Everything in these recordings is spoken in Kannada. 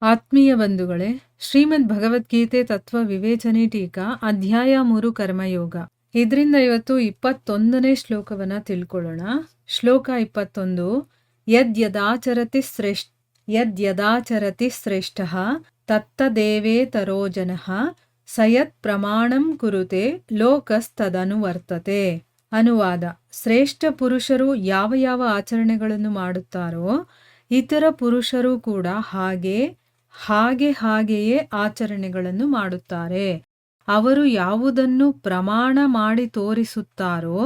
ಆತ್ಮೀಯ ಬಂಧುಗಳೇ, ಶ್ರೀಮದ್ ಭಗವದ್ಗೀತೆ ತತ್ವ ವಿವೇಚನೆ ಟೀಕಾ ಅಧ್ಯಾಯ 3 ಕರ್ಮಯೋಗ. ಇದರಿಂದ ಇವತ್ತು 21ನೇ ಶ್ಲೋಕವನ್ನ ತಿಳ್ಕೊಳ್ಳೋಣ. ಶ್ಲೋಕ 21. ಯದ್ಯದಾಚರತಿ ಶ್ರೇಷ್ಠಃ ತತ್ತದೇವೇತರೋ ಜನಃ ಸಯತ್ ಪ್ರಮಾಣಂ ಕುರುತೆ ಲೋಕಸ್ತದನುವರ್ತತೆ. ಅನುವಾದ: ಶ್ರೇಷ್ಠ ಪುರುಷರು ಯಾವ ಯಾವ ಆಚರಣೆಗಳನ್ನು ಮಾಡುತ್ತಾರೋ ಇತರ ಪುರುಷರು ಕೂಡ ಹಾಗೆಯೇ ಆಚರಣೆಗಳನ್ನು ಮಾಡುತ್ತಾರೆ. ಅವರು ಯಾವುದನ್ನು ಪ್ರಮಾಣ ಮಾಡಿ ತೋರಿಸುತ್ತಾರೋ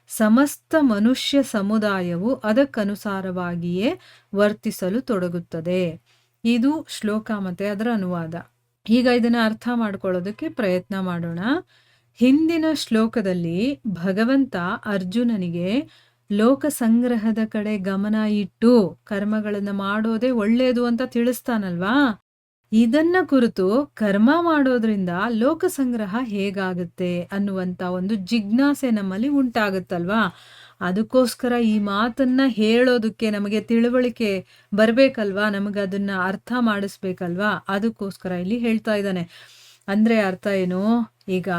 ಸಮಸ್ತ ಮನುಷ್ಯ ಸಮುದಾಯವು ಅದಕ್ಕನುಸಾರವಾಗಿಯೇ ವರ್ತಿಸಲು ತೊಡಗುತ್ತದೆ. ಇದು ಶ್ಲೋಕ ಮತ್ತೆ ಅದರ ಅನುವಾದ. ಈಗ ಇದನ್ನ ಅರ್ಥ ಮಾಡ್ಕೊಳ್ಳೋದಕ್ಕೆ ಪ್ರಯತ್ನ ಮಾಡೋಣ. ಹಿಂದಿನ ಶ್ಲೋಕದಲ್ಲಿ ಭಗವಂತ ಅರ್ಜುನನಿಗೆ ಲೋಕ ಸಂಗ್ರಹದ ಕಡೆ ಗಮನ ಇಟ್ಟು ಕರ್ಮಗಳನ್ನು ಮಾಡೋದೇ ಒಳ್ಳೆಯದು ಅಂತ ತಿಳಿಸ್ತಾನಲ್ವಾ. ಇದನ್ನ ಕುರಿತು ಕರ್ಮ ಮಾಡೋದ್ರಿಂದ ಲೋಕ ಸಂಗ್ರಹ ಹೇಗಾಗುತ್ತೆ ಅನ್ನುವಂತ ಒಂದು ಜಿಜ್ಞಾಸೆ ನಮ್ಮಲ್ಲಿ ಉಂಟಾಗುತ್ತಲ್ವಾ. ಅದಕ್ಕೋಸ್ಕರ ಈ ಮಾತನ್ನ ಹೇಳೋದಕ್ಕೆ ನಮಗೆ ತಿಳುವಳಿಕೆ ಬರ್ಬೇಕಲ್ವಾ, ನಮಗದನ್ನ ಅರ್ಥ ಮಾಡಿಸ್ಬೇಕಲ್ವಾ. ಅದಕ್ಕೋಸ್ಕರ ಇಲ್ಲಿ ಹೇಳ್ತಾ ಇದ್ದಾನೆ. ಅಂದ್ರೆ ಅರ್ಥ ಏನು? ಈಗ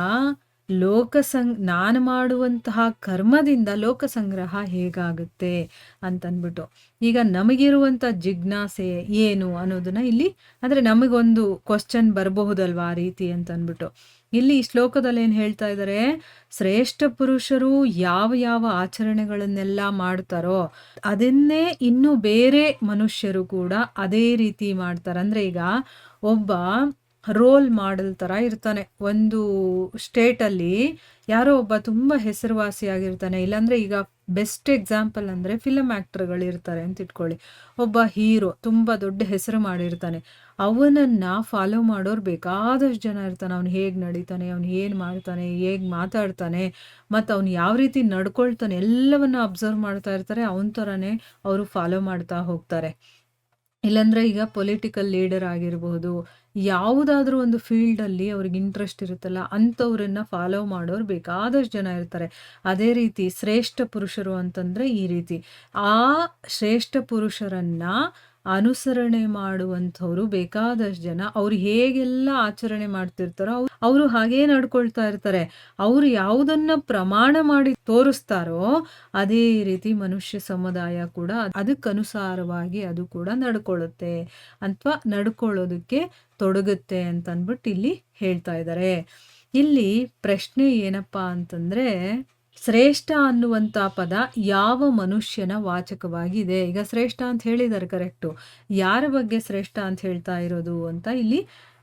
ನಾನು ಮಾಡುವಂತಹ ಕರ್ಮದಿಂದ ಲೋಕ ಸಂಗ್ರಹ ಹೇಗಾಗುತ್ತೆ ಅಂತನ್ಬಿಟ್ಟು ಈಗ ನಮಗಿರುವಂಥ ಜಿಜ್ಞಾಸೆ ಏನು ಅನ್ನೋದನ್ನ ಇಲ್ಲಿ ಅಂದರೆ ನಮಗೊಂದು ಕ್ವಶನ್ ಬರಬಹುದಲ್ವಾ ಆ ರೀತಿ ಅಂತನ್ಬಿಟ್ಟು ಇಲ್ಲಿ ಈ ಶ್ಲೋಕದಲ್ಲಿ ಏನು ಹೇಳ್ತಾ ಇದ್ದಾರೆ? ಶ್ರೇಷ್ಠ ಪುರುಷರು ಯಾವ ಯಾವ ಆಚರಣೆಗಳನ್ನೆಲ್ಲ ಮಾಡ್ತಾರೋ ಅದನ್ನೇ ಇನ್ನು ಬೇರೆ ಮನುಷ್ಯರು ಕೂಡ ಅದೇ ರೀತಿ ಮಾಡ್ತಾರೆ. ಅಂದ್ರೆ ಈಗ ಒಬ್ಬ ರೋಲ್ ಮಾಡೆಲ್ ಥರ ಇರ್ತಾನೆ. ಒಂದು ಸ್ಟೇಟಲ್ಲಿ ಯಾರೋ ಒಬ್ಬ ತುಂಬ ಹೆಸರುವಾಸಿಯಾಗಿರ್ತಾನೆ. ಇಲ್ಲಾಂದರೆ ಈಗ ಬೆಸ್ಟ್ ಎಕ್ಸಾಂಪಲ್ ಅಂದರೆ ಫಿಲಮ್ ಆ್ಯಕ್ಟರ್ಗಳು ಇರ್ತಾರೆ ಅಂತ ಇಟ್ಕೊಳ್ಳಿ. ಒಬ್ಬ ಹೀರೋ ತುಂಬ ದೊಡ್ಡ ಹೆಸರು ಮಾಡಿರ್ತಾನೆ. ಅವನನ್ನು ಫಾಲೋ ಮಾಡೋರು ಬೇಕಾದಷ್ಟು ಜನ ಇರ್ತಾನೆ. ಅವ್ನು ಹೇಗೆ ನಡೀತಾನೆ, ಅವ್ನು ಏನು ಮಾಡ್ತಾನೆ, ಹೇಗೆ ಮಾತಾಡ್ತಾನೆ, ಮತ್ತು ಅವ್ನು ಯಾವ ರೀತಿ ನಡ್ಕೊಳ್ತಾನೆ ಎಲ್ಲವನ್ನು ಅಬ್ಸರ್ವ್ ಮಾಡ್ತಾ ಇರ್ತಾರೆ. ಅವನ ಥರನೇ ಅವರು ಫಾಲೋ ಮಾಡ್ತಾ ಹೋಗ್ತಾರೆ. ಇಲ್ಲಾಂದರೆ ಈಗ ಪೊಲಿಟಿಕಲ್ ಲೀಡರ್ ಆಗಿರ್ಬೋದು, ಯಾವುದಾದ್ರೂ ಒಂದು ಫೀಲ್ಡಲ್ಲಿ ಅವ್ರಿಗೆ ಇಂಟ್ರೆಸ್ಟ್ ಇರುತ್ತಲ್ಲ ಅಂಥವ್ರನ್ನ ಫಾಲೋ ಮಾಡೋರು ಬೇಕಾದಷ್ಟು ಜನ ಇರ್ತಾರೆ. ಅದೇ ರೀತಿ ಶ್ರೇಷ್ಠ ಪುರುಷರು ಅಂತಂದರೆ ಈ ರೀತಿ ಆ ಶ್ರೇಷ್ಠ ಪುರುಷರನ್ನ ಅನುಸರಣೆ ಮಾಡುವಂಥವ್ರು ಬೇಕಾದಷ್ಟು ಜನ. ಅವ್ರು ಹೇಗೆಲ್ಲ ಆಚರಣೆ ಮಾಡ್ತಿರ್ತಾರೋ ಅವರು ಹಾಗೇ ನಡ್ಕೊಳ್ತಾ ಇರ್ತಾರೆ. ಅವರು ಯಾವುದನ್ನ ಪ್ರಮಾಣ ಮಾಡಿ ತೋರಿಸ್ತಾರೋ ಅದೇ ರೀತಿ ಮನುಷ್ಯ ಸಮುದಾಯ ಕೂಡ ಅದಕ್ಕನುಸಾರವಾಗಿ ಅದು ಕೂಡ ನಡ್ಕೊಳ್ಳುತ್ತೆ ಅಥವಾ ನಡ್ಕೊಳ್ಳೋದಕ್ಕೆ ತೊಡಗುತ್ತೆ ಅಂತ ಅಂದ್ಬಿಟ್ಟು ಇಲ್ಲಿ ಹೇಳ್ತಾ ಇದ್ದಾರೆ. ಇಲ್ಲಿ ಪ್ರಶ್ನೆ ಏನಪ್ಪಾ ಅಂತಂದ್ರೆ, ಶ್ರೇಷ್ಠ ಅನ್ನುವಂಥ ಪದ ಯಾವ ಮನುಷ್ಯನ ವಾಚಕವಾಗಿದೆ? ಈಗ ಶ್ರೇಷ್ಠ ಅಂತ ಹೇಳಿದ್ದಾರೆ, ಕರೆಕ್ಟು. ಯಾರ ಬಗ್ಗೆ ಶ್ರೇಷ್ಠ ಅಂತ ಹೇಳ್ತಾ ಇರೋದು ಅಂತ ಇಲ್ಲಿ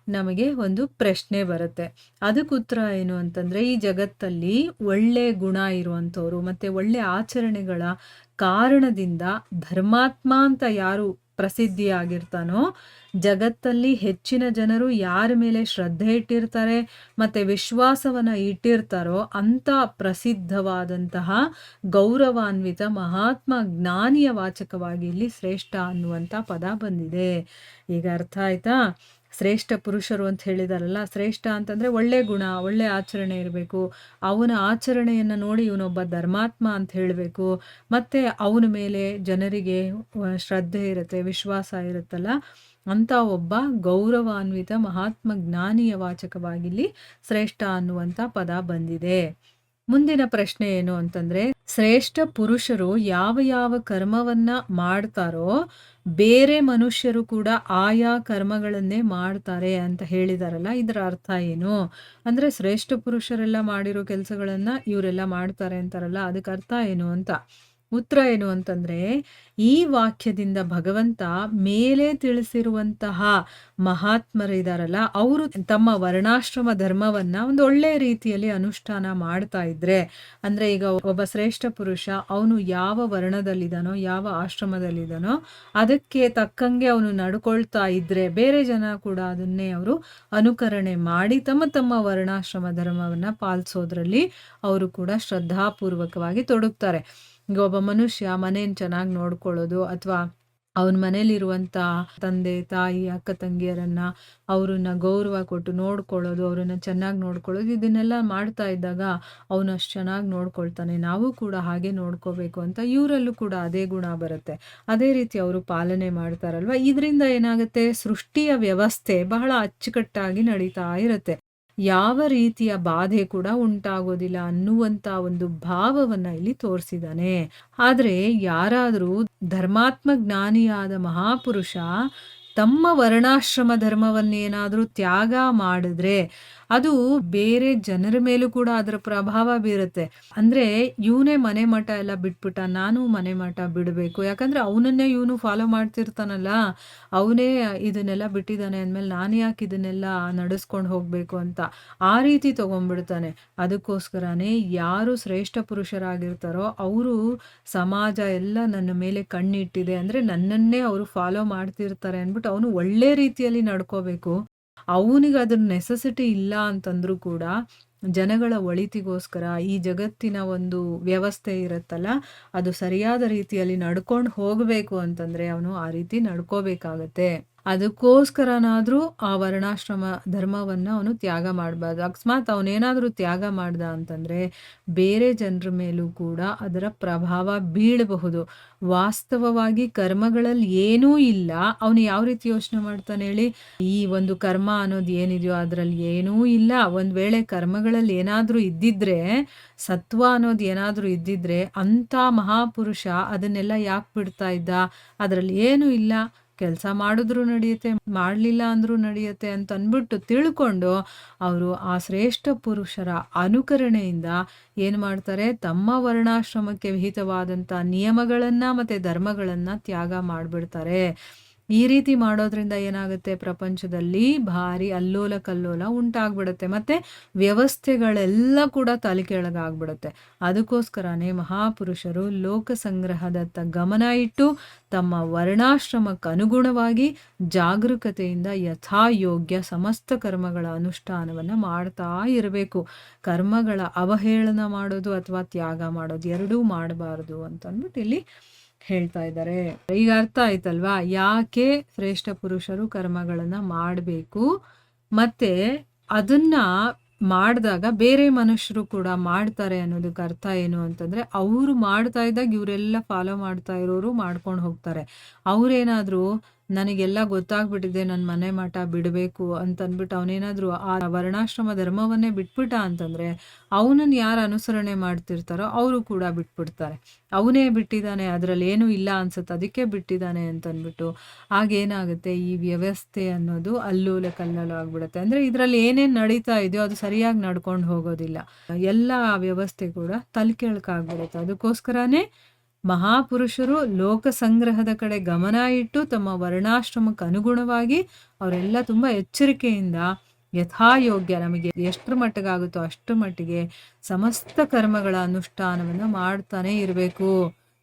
ನಮಗೆ ಒಂದು ಪ್ರಶ್ನೆ ಬರುತ್ತೆ. ಅದಕ್ಕೆ ಉತ್ತರ ಏನು ಅಂತಂದರೆ, ಈ ಜಗತ್ತಲ್ಲಿ ಒಳ್ಳೆ ಗುಣ ಇರುವಂಥವ್ರು ಮತ್ತು ಒಳ್ಳೆ ಆಚರಣೆಗಳ ಕಾರಣದಿಂದ ಧರ್ಮಾತ್ಮ ಅಂತ ಯಾರು ಪ್ರಸಿದ್ಧಿಯಾಗಿರ್ತಾನೋ, ಜಗತ್ತಲ್ಲಿ ಹೆಚ್ಚಿನ ಜನರು ಯಾರ ಮೇಲೆ ಶ್ರದ್ಧೆ ಇಟ್ಟಿರ್ತಾರೆ ಮತ್ತು ವಿಶ್ವಾಸವನ್ನು ಇಟ್ಟಿರ್ತಾರೋ ಅಂಥ ಪ್ರಸಿದ್ಧವಾದಂತಹ ಗೌರವಾನ್ವಿತ ಮಹಾತ್ಮ ಜ್ಞಾನಿಯ ವಾಚಕವಾಗಿ ಇಲ್ಲಿ ಶ್ರೇಷ್ಠ ಅನ್ನುವಂಥ ಪದ ಬಂದಿದೆ. ಈಗ ಅರ್ಥ ಆಯ್ತಾ? ಶ್ರೇಷ್ಠ ಪುರುಷರು ಅಂತ ಹೇಳಿದಾರಲ್ಲ, ಶ್ರೇಷ್ಠ ಅಂತಂದರೆ ಒಳ್ಳೆ ಗುಣ, ಒಳ್ಳೆ ಆಚರಣೆ ಇರಬೇಕು. ಅವನ ಆಚರಣೆಯನ್ನು ನೋಡಿ ಇವನೊಬ್ಬ ಧರ್ಮಾತ್ಮ ಅಂತ ಹೇಳಬೇಕು. ಮತ್ತು ಅವನ ಮೇಲೆ ಜನರಿಗೆ ಶ್ರದ್ಧೆ ಇರುತ್ತೆ, ವಿಶ್ವಾಸ ಇರುತ್ತಲ್ಲ, ಅಂಥ ಒಬ್ಬ ಗೌರವಾನ್ವಿತ ಮಹಾತ್ಮ ಜ್ಞಾನಿಯ ವಾಚಕವಾಗಿಲ್ಲಿ ಶ್ರೇಷ್ಠ ಅನ್ನುವಂಥ ಪದ ಬಂದಿದೆ. ಮುಂದಿನ ಪ್ರಶ್ನೆ ಏನು ಅಂತಂದರೆ, ಶ್ರೇಷ್ಠ ಪುರುಷರು ಯಾವ ಯಾವ ಕರ್ಮವನ್ನ ಮಾಡ್ತಾರೋ ಬೇರೆ ಮನುಷ್ಯರು ಕೂಡ ಆಯಾ ಕರ್ಮಗಳನ್ನೇ ಮಾಡ್ತಾರೆ ಅಂತ ಹೇಳಿದಾರಲ್ಲ, ಇದರ ಅರ್ಥ ಏನು? ಅಂದರೆ ಶ್ರೇಷ್ಠ ಪುರುಷರೆಲ್ಲ ಮಾಡಿರೋ ಕೆಲಸಗಳನ್ನು ಇವರೆಲ್ಲ ಮಾಡ್ತಾರೆ ಅಂತಾರಲ್ಲ, ಅದಕ್ಕೆ ಅರ್ಥ ಏನು ಅಂತ. ಉತ್ತರ ಏನು ಅಂತಂದರೆ, ಈ ವಾಕ್ಯದಿಂದ ಭಗವಂತ ಮೇಲೆ ತಿಳಿಸಿರುವಂತಹ ಮಹಾತ್ಮರಿದಾರಲ್ಲ, ಅವರು ತಮ್ಮ ವರ್ಣಾಶ್ರಮ ಧರ್ಮವನ್ನು ಒಂದು ಒಳ್ಳೆಯ ರೀತಿಯಲ್ಲಿ ಅನುಷ್ಠಾನ ಮಾಡ್ತಾ ಇದ್ರೆ, ಅಂದರೆ ಈಗ ಒಬ್ಬ ಶ್ರೇಷ್ಠ ಪುರುಷ ಅವನು ಯಾವ ವರ್ಣದಲ್ಲಿದ್ದಾನೋ, ಯಾವ ಆಶ್ರಮದಲ್ಲಿದ್ದಾನೋ ಅದಕ್ಕೆ ತಕ್ಕಂಗೆ ಅವನು ನಡ್ಕೊಳ್ತಾ ಇದ್ರೆ ಬೇರೆ ಜನ ಕೂಡ ಅದನ್ನೇ ಅವರು ಅನುಕರಣೆ ಮಾಡಿ ತಮ್ಮ ತಮ್ಮ ವರ್ಣಾಶ್ರಮ ಧರ್ಮವನ್ನು ಪಾಲಿಸೋದ್ರಲ್ಲಿ ಅವರು ಕೂಡ ಶ್ರದ್ಧಾಪೂರ್ವಕವಾಗಿ ತೊಡಗ್ತಾರೆ. ಈಗ ಒಬ್ಬ ಮನುಷ್ಯ ಮನೆಯನ್ನು ಚೆನ್ನಾಗಿ ನೋಡ್ಕೊಳ್ಳೋದು ಅಥವಾ ಅವನ ಮನೇಲಿರುವಂಥ ತಂದೆ, ತಾಯಿ, ಅಕ್ಕ ತಂಗಿಯರನ್ನ ಅವ್ರನ್ನ ಗೌರವ ಕೊಟ್ಟು ನೋಡ್ಕೊಳ್ಳೋದು, ಅವ್ರನ್ನ ಚೆನ್ನಾಗಿ ನೋಡ್ಕೊಳ್ಳೋದು, ಇದನ್ನೆಲ್ಲ ಮಾಡ್ತಾ ಇದ್ದಾಗ ಅವನು ಅಷ್ಟು ಚೆನ್ನಾಗಿ ನೋಡ್ಕೊಳ್ತಾನೆ. ನಾವು ಕೂಡ ಹಾಗೆ ನೋಡ್ಕೋಬೇಕು ಅಂತ ಇವರಲ್ಲೂ ಕೂಡ ಅದೇ ಗುಣ ಬರುತ್ತೆ. ಅದೇ ರೀತಿ ಅವರು ಪಾಲನೆ ಮಾಡ್ತಾರಲ್ವ. ಇದರಿಂದ ಏನಾಗುತ್ತೆ, ಸೃಷ್ಟಿಯ ವ್ಯವಸ್ಥೆ ಬಹಳ ಅಚ್ಚುಕಟ್ಟಾಗಿ ನಡೀತಾ ಇರುತ್ತೆ. ಯಾವ ರೀತಿಯ ಬಾಧೆ ಕೂಡ ಉಂಟಾಗೋದಿಲ್ಲ ಅನ್ನುವಂಥ ಒಂದು ಭಾವವನ್ನ ಇಲ್ಲಿ ತೋರಿಸಿದ್ದಾನೆ. ಆದ್ರೆ ಯಾರಾದರೂ ಧರ್ಮಾತ್ಮ ಜ್ಞಾನಿಯಾದ ಮಹಾಪುರುಷ ತಮ್ಮ ವರ್ಣಾಶ್ರಮ ಧರ್ಮವನ್ನೇನಾದರೂ ತ್ಯಾಗ ಮಾಡಿದ್ರೆ ಅದು ಬೇರೆ ಜನರ ಮೇಲೂ ಕೂಡ ಅದರ ಪ್ರಭಾವ ಬೀರುತ್ತೆ. ಅಂದ್ರೆ ಇವನೇ ಮನೆ ಮಠ ಎಲ್ಲ ಬಿಟ್ಬಿಟ್ಟ, ನಾನು ಮನೆ ಮಠ ಬಿಡಬೇಕು, ಯಾಕಂದ್ರೆ ಅವನನ್ನೇ ಇವನು ಫಾಲೋ ಮಾಡ್ತಿರ್ತಾನಲ್ಲ, ಅವನೇ ಇದನ್ನೆಲ್ಲ ಬಿಟ್ಟಿದ್ದಾನೆ ಅಂದಮೇಲೆ ನಾನು ಯಾಕೆ ಇದನ್ನೆಲ್ಲ ನಡೆಸ್ಕೊಂಡು ಹೋಗ್ಬೇಕು ಅಂತ ಆ ರೀತಿ ತಗೊಂಡ್ಬಿಡ್ತಾನೆ. ಅದಕ್ಕೋಸ್ಕರನೇ ಯಾರು ಶ್ರೇಷ್ಠ ಪುರುಷರಾಗಿರ್ತಾರೋ ಅವರು ಸಮಾಜ ಎಲ್ಲ ನನ್ನ ಮೇಲೆ ಕಣ್ಣಿಟ್ಟಿದೆ ಅಂದ್ರೆ ನನ್ನನ್ನೇ ಅವರು ಫಾಲೋ ಮಾಡ್ತಿರ್ತಾರೆ ಅಂದ್ಬಿಟ್ಟು ಅವನು ಒಳ್ಳೆ ರೀತಿಯಲ್ಲಿ ನಡ್ಕೋಬೇಕು. ಅವನಿಗೆ ಅದ್ರ ನೆಸೆಸಿಟಿ ಇಲ್ಲ ಅಂತಂದ್ರೂ ಕೂಡ ಜನಗಳ ಒಳಿತಿಗೋಸ್ಕರ ಈ ಜಗತ್ತಿನ ಒಂದು ವ್ಯವಸ್ಥೆ ಇರುತ್ತಲ್ಲ, ಅದು ಸರಿಯಾದ ರೀತಿಯಲ್ಲಿ ನಡ್ಕೊಂಡು ಹೋಗಬೇಕು ಅಂತಂದ್ರೆ ಅವನು ಆ ರೀತಿ ನಡ್ಕೋಬೇಕಾಗತ್ತೆ. ಅದಕ್ಕೋಸ್ಕರನಾದ್ರೂ ಆ ವರ್ಣಾಶ್ರಮ ಧರ್ಮವನ್ನ ಅವನು ತ್ಯಾಗ ಮಾಡಬಾರ್ದು. ಅಕಸ್ಮಾತ್ ಅವನೇನಾದ್ರೂ ತ್ಯಾಗ ಮಾಡ್ದ ಅಂತಂದ್ರೆ ಬೇರೆ ಜನರ ಮೇಲೂ ಕೂಡ ಅದರ ಪ್ರಭಾವ ಬೀಳಬಹುದು. ವಾಸ್ತವವಾಗಿ ಕರ್ಮಗಳಲ್ಲಿ ಏನೂ ಇಲ್ಲ. ಅವನು ಯಾವ ರೀತಿ ಯೋಚನೆ ಮಾಡ್ತಾನೆ ಹೇಳಿ, ಈ ಒಂದು ಕರ್ಮ ಅನ್ನೋದು ಏನಿದೆಯೋ ಅದ್ರಲ್ಲಿ ಏನೂ ಇಲ್ಲ. ಒಂದ್ ವೇಳೆ ಕರ್ಮಗಳಲ್ಲಿ ಏನಾದ್ರೂ ಇದ್ದಿದ್ರೆ, ಸತ್ವ ಅನ್ನೋದು ಏನಾದ್ರೂ ಇದ್ದಿದ್ರೆ ಅಂತ ಮಹಾಪುರುಷ ಅದನ್ನೆಲ್ಲ ಯಾಕೆ ಬಿಡ್ತಾ ಇದ್ದ? ಅದ್ರಲ್ಲಿ ಏನೂ ಇಲ್ಲ, ಕೆಲಸ ಮಾಡಿದ್ರು ನಡೆಯುತ್ತೆ, ಮಾಡಲಿಲ್ಲ ಅಂದ್ರೂ ನಡೆಯುತ್ತೆ ಅಂತ ಅಂದ್ಬಿಟ್ಟು ತಿಳ್ಕೊಂಡು ಅವರು ಆ ಶ್ರೇಷ್ಠ ಪುರುಷರ ಅನುಕರಣೆಯಿಂದ ಏನು ಮಾಡ್ತಾರೆ, ತಮ್ಮ ವರ್ಣಾಶ್ರಮಕ್ಕೆ ವಿಹಿತವಾದಂಥ ನಿಯಮಗಳನ್ನ ಮತ್ತೆ ಧರ್ಮಗಳನ್ನ ತ್ಯಾಗ ಮಾಡಿಬಿಡ್ತಾರೆ. ಈ ರೀತಿ ಮಾಡೋದ್ರಿಂದ ಏನಾಗುತ್ತೆ, ಪ್ರಪಂಚದಲ್ಲಿ ಭಾರಿ ಅಲ್ಲೋಲ ಕಲ್ಲೋಲ ಉಂಟಾಗ್ಬಿಡುತ್ತೆ. ಮತ್ತೆ ವ್ಯವಸ್ಥೆಗಳೆಲ್ಲ ಕೂಡ ತಲೆ ಕೆಳಗಾಗ್ಬಿಡುತ್ತೆ. ಅದಕ್ಕೋಸ್ಕರನೇ ಮಹಾಪುರುಷರು ಲೋಕ ಸಂಗ್ರಹದತ್ತ ಗಮನ ಇಟ್ಟು ತಮ್ಮ ವರ್ಣಾಶ್ರಮಕ್ಕೆ ಅನುಗುಣವಾಗಿ ಜಾಗರೂಕತೆಯಿಂದ ಯಥಾಯೋಗ್ಯ ಸಮಸ್ತ ಕರ್ಮಗಳ ಅನುಷ್ಠಾನವನ್ನ ಮಾಡ್ತಾ ಇರಬೇಕು. ಕರ್ಮಗಳ ಅವಹೇಳನ ಮಾಡೋದು ಅಥವಾ ತ್ಯಾಗ ಮಾಡೋದು ಎರಡೂ ಮಾಡಬಾರದು ಅಂತ ಅಂದ್ಬಿಟ್ಟು ಇಲ್ಲಿ ಹೇಳ್ತಾ ಇದ್ದಾರೆ. ಈಗ ಅರ್ಥ ಆಯ್ತಲ್ವಾ ಯಾಕೆ ಶ್ರೇಷ್ಠ ಪುರುಷರು ಕರ್ಮಗಳನ್ನ ಮಾಡಬೇಕು, ಮತ್ತೆ ಅದನ್ನ ಮಾಡಿದಾಗ ಬೇರೆ ಮನುಷ್ಯರು ಕೂಡ ಮಾಡ್ತಾರೆ ಅನ್ನೋದಕ್ಕೆ ಅರ್ಥ ಏನು ಅಂತಂದ್ರೆ, ಅವರು ಮಾಡ್ತಾ ಇದ್ದಾಗ ಇವರೆಲ್ಲ ಫಾಲೋ ಮಾಡ್ತಾ ಇರೋರು ಮಾಡ್ಕೊಂಡು ಹೋಗ್ತಾರೆ. ಅವ್ರೇನಾದ್ರೂ ನನಗೆಲ್ಲ ಗೊತ್ತಾಗ್ಬಿಟ್ಟಿದೆ, ನನ್ನ ಮನೆ ಮಠ ಬಿಡಬೇಕು ಅಂತಂದ್ಬಿಟ್ಟು ಅವನೇನಾದ್ರೂ ಆ ವರ್ಣಾಶ್ರಮ ಧರ್ಮವನ್ನೇ ಬಿಟ್ಬಿಟ್ಟ ಅಂತಂದ್ರೆ ಅವನನ್ನು ಯಾರು ಅನುಸರಣೆ ಮಾಡ್ತಿರ್ತಾರೋ ಅವರು ಕೂಡ ಬಿಟ್ಬಿಡ್ತಾರೆ. ಅವನೇ ಬಿಟ್ಟಿದ್ದಾನೆ, ಅದರಲ್ಲಿ ಏನೂ ಇಲ್ಲ ಅನ್ಸುತ್ತೆ, ಅದಕ್ಕೆ ಬಿಟ್ಟಿದ್ದಾನೆ ಅಂತಂದ್ಬಿಟ್ಟು ಆಗೇನಾಗುತ್ತೆ, ಈ ವ್ಯವಸ್ಥೆ ಅನ್ನೋದು ಅಲ್ಲೋಲ ಕಲ್ಲೋಲ ಆಗ್ಬಿಡುತ್ತೆ. ಅಂದ್ರೆ ಇದರಲ್ಲಿ ಏನೇನು ನಡೀತಾ ಇದೆಯೋ ಅದು ಸರಿಯಾಗಿ ನಡ್ಕೊಂಡು ಹೋಗೋದಿಲ್ಲ. ಎಲ್ಲ ವ್ಯವಸ್ಥೆ ಕೂಡ ತಲೆಕೆಳಕಾಗ್ಬಿಡುತ್ತೆ. ಅದಕ್ಕೋಸ್ಕರನೇ ಮಹಾಪುರುಷರು ಲೋಕ ಸಂಗ್ರಹದ ಕಡೆ ಗಮನ ಇಟ್ಟು ತಮ್ಮ ವರ್ಣಾಶ್ರಮಕ್ಕೆ ಅನುಗುಣವಾಗಿ ಅವರೆಲ್ಲ ತುಂಬಾ ಎಚ್ಚರಿಕೆಯಿಂದ ಯಥಾಯೋಗ್ಯ ನಮಗೆ ಎಷ್ಟರ ಮಟ್ಟಿಗಾಗುತ್ತೋ ಅಷ್ಟರ ಮಟ್ಟಿಗೆ ಸಮಸ್ತ ಕರ್ಮಗಳ ಅನುಷ್ಠಾನವನ್ನ ಮಾಡ್ತಾನೆ ಇರಬೇಕು.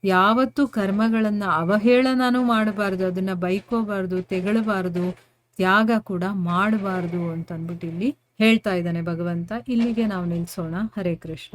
ಯಾವತ್ತೂ ಕರ್ಮಗಳನ್ನ ಅವಹೇಳನೂ ಮಾಡಬಾರ್ದು, ಅದನ್ನ ಬೈಕೋಬಾರ್ದು, ತೆಗಳಬಾರ್ದು, ತ್ಯಾಗ ಕೂಡ ಮಾಡಬಾರ್ದು ಅಂತ ಅಂದ್ಬಿಟ್ಟು ಇಲ್ಲಿ ಹೇಳ್ತಾ ಇದ್ದಾನೆ ಭಗವಂತ. ಇಲ್ಲಿಗೆ ನಾವು ನಿಲ್ಸೋಣ. ಹರೇ ಕೃಷ್ಣ.